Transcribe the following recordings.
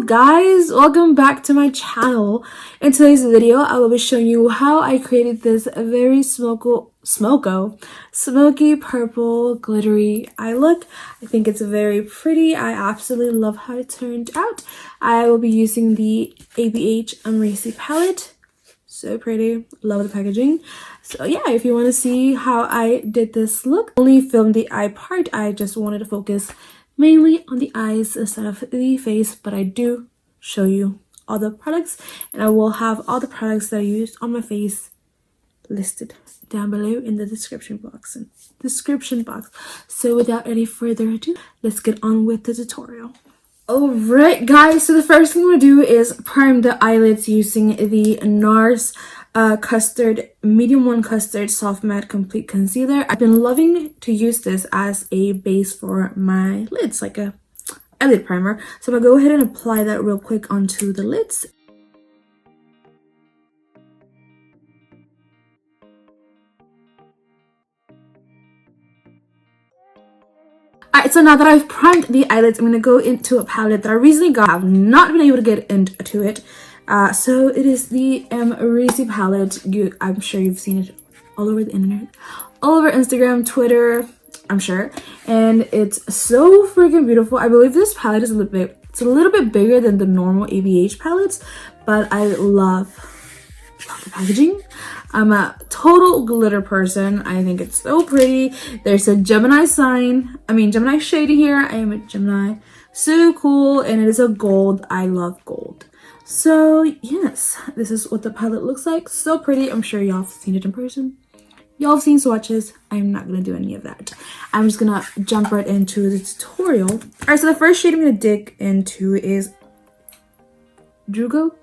guys, welcome back to my channel. In today's video I will be showing you how I created this very smoky purple glittery eye look. I think it's very pretty. I absolutely love how it turned out. I will be using the ABH Amrezy palette. So pretty, love the packaging. So yeah, if you want to see how I did this look, I only filmed the eye part. I just wanted to focus mainly on the eyes instead of the face, but I do show you all the products, and I will have all the products that I used on my face listed down below in the description box. So without any further ado, let's get on with the tutorial. Alright guys, so the first thing I'm going to do is prime the eyelids using the NARS Custard Medium 1 Custard Soft Matte Complete Concealer. I've been loving to use this as a base for my lids, like a eyelid primer. So I'm going to go ahead and apply that real quick onto the lids. Alright, so now that I've primed the eyelids, I'm going to go into a palette that I recently got. I've not been able to get into it. So it is the Amrezy palette. I'm sure you've seen it all over the internet, all over Instagram, Twitter, I'm sure. And it's so freaking beautiful. I believe this palette is a little bit bigger than the normal ABH palettes, but I love the packaging. I'm a total glitter person. I think it's so pretty. There's a Gemini Gemini shade here. I am a Gemini. So cool, and it is a gold. I love gold. So yes, this is what the palette looks like. So pretty. I'm sure y'all have seen it in person. Y'all have seen swatches. I'm not gonna do any of that. I'm just gonna jump right into the tutorial. All right, so the first shade I'm gonna dig into is Yugo.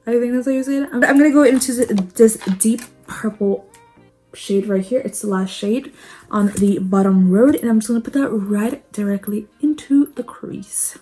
I think that's how you say it. I'm gonna go into this deep purple shade right here. It's the last shade on the bottom row, and I'm just gonna put that right directly into the crease.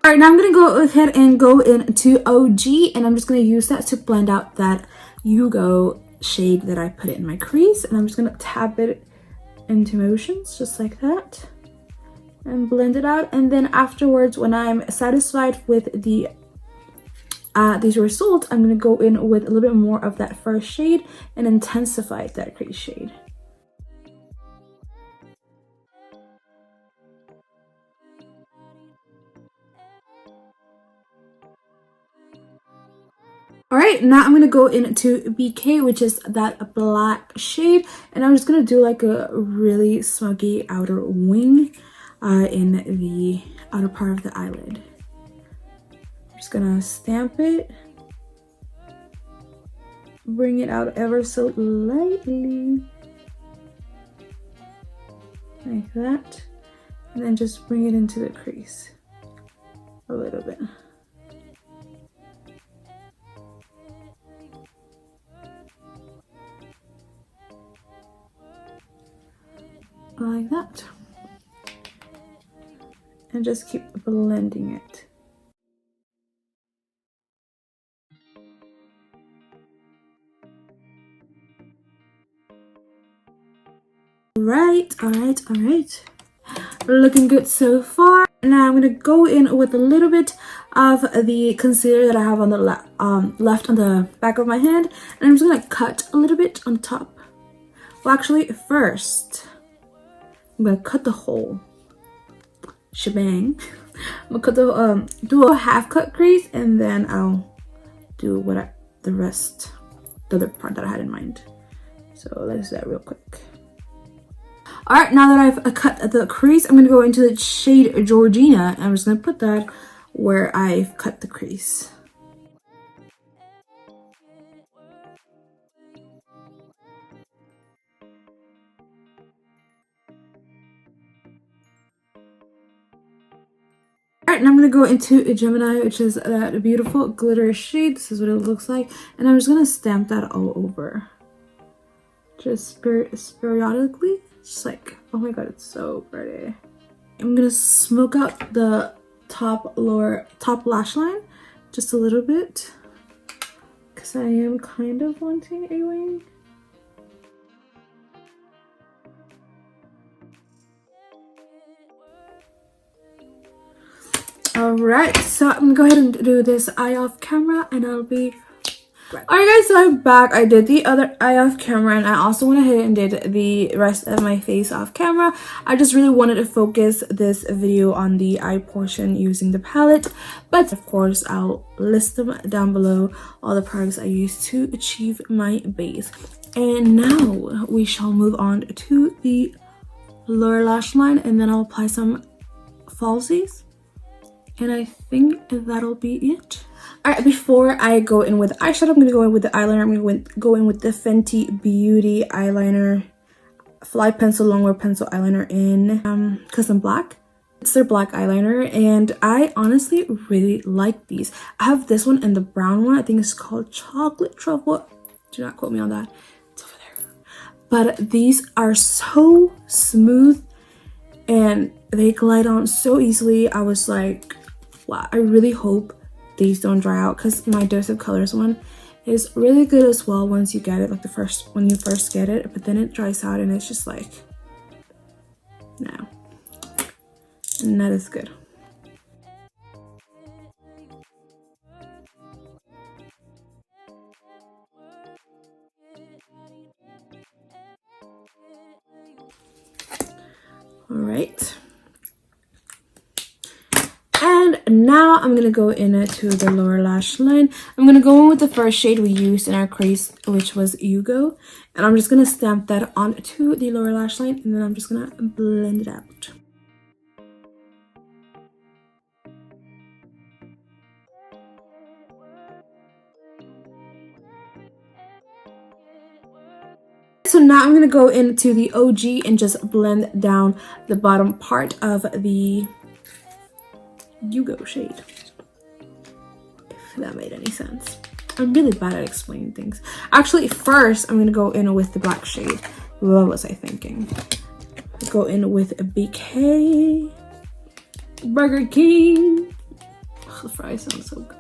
Alright, now I'm going to go ahead and go into OG, and I'm just going to use that to blend out that Yugo shade that I put in my crease. And I'm just going to tap it into motions, just like that, and blend it out. And then afterwards, when I'm satisfied with the these results, I'm going to go in with a little bit more of that first shade and intensify that crease shade. Alright, now I'm going to go into BK, which is that black shade, and I'm just going to do like a really smoky outer wing in the outer part of the eyelid. I'm just going to stamp it, bring it out ever so lightly, like that, and then just bring it into the crease a little bit. Like that, and just keep blending it. All right, looking good so far. Now I'm gonna go in with a little bit of the concealer that I have on the left on the back of my hand, and I'm just gonna cut a little bit on top. Well, actually, first I'm gonna cut the whole shebang. I'm gonna cut the do a half cut crease, and then I'll do the other part that I had in mind. So let's do that real quick. All right, now that I've cut the crease, I'm gonna go into the shade Gorgina, and I'm just gonna put that where I've cut the crease. right, and I'm gonna go into a Gemini, which is that beautiful glitter shade. This is what it looks like, and I'm just gonna stamp that all over, just periodically. Just like, oh my god, it's so pretty. I'm gonna smoke out the top lash line just a little bit, because I am kind of wanting a wing. Alright, so I'm gonna go ahead and do this eye off camera, and I'll be right. Alright guys, so I'm back. I did the other eye off camera, and I also went ahead and did the rest of my face off camera. I just really wanted to focus this video on the eye portion using the palette, but of course I'll list them down below, all the products I used to achieve my base. And now we shall move on to the lower lash line, and then I'll apply some falsies. And I think that'll be it. Alright, before I go in with eyeshadow, I'm going to go in with the eyeliner. I'm going to go in with the Fenty Beauty eyeliner, Flypencil Longwear pencil eyeliner in Custom Black. It's their black eyeliner, and I honestly really like these. I have this one and the brown one. I think it's called Chocolate Truffle. Do not quote me on that. It's over there. But these are so smooth, and they glide on so easily. I was like, wow, I really hope these don't dry out, because my Dose of Colors one is really good as well once you get it, like when you first get it, but then it dries out and it's just like, no, not as good. All right. And now I'm gonna go into the lower lash line. I'm gonna go in with the first shade we used in our crease, which was Yugo, and I'm just gonna stamp that onto the lower lash line, and then I'm just gonna blend it out. So now I'm gonna go into the OG and just blend down the bottom part of the Yugo shade, if that made any sense. I'm really bad at explaining things. Actually, first I'm gonna go in with the black shade. What was I thinking? Go in with a BK, Burger King. Oh, the fries sound so good.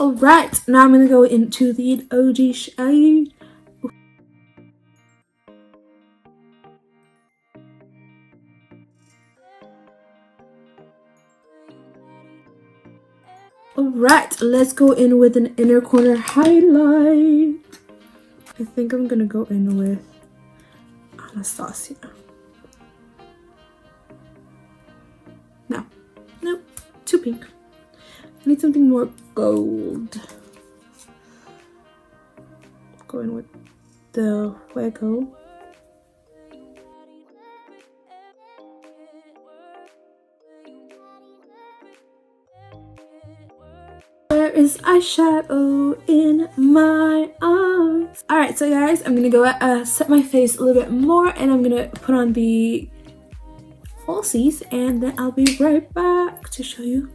Alright, now I'm gonna go into the OG shade. Alright, let's go in with an inner corner highlight. I think I'm gonna go in with Anastasia. No, nope, too pink. I need something more gold. Go in with the Fuego. There is eyeshadow in my eyes. Alright, so guys, I'm gonna go set my face a little bit more, and I'm gonna put on the falsies, and then I'll be right back to show you.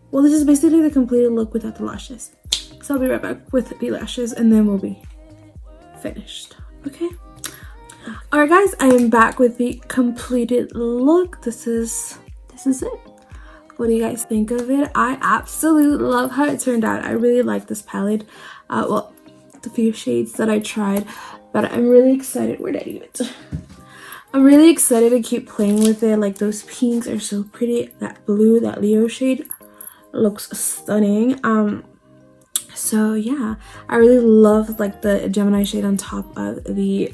Well, this is basically the completed look without the lashes. So I'll be right back with the lashes, and then we'll be finished. Okay? Alright guys, I am back with the completed look. This is it. What do you guys think of it? I absolutely love how it turned out. I really like this palette. Well, the few shades that I tried, but I'm really excited. Where did I leave it? I'm really excited to keep playing with it. Like, those pinks are so pretty. That blue, that Leo shade looks stunning. So yeah, I really love like the Gemini shade on top of the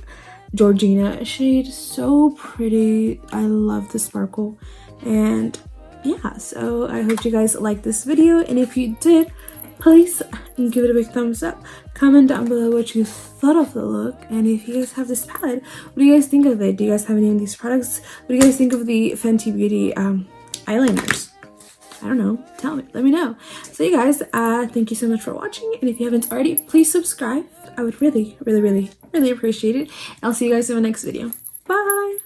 Gorgina shade. So pretty. I love the sparkle. And yeah, so I hope you guys liked this video, and if you did, please give it a big thumbs up. Comment down below what you thought of the look, and if you guys have this palette, what do you guys think of it? Do you guys have any of these products? What do you guys think of the Fenty Beauty eyeliners? I don't know, tell me, let me know. So you guys, thank you so much for watching, and if you haven't already, please subscribe. I would really appreciate it. I'll see you guys in my next video. Bye.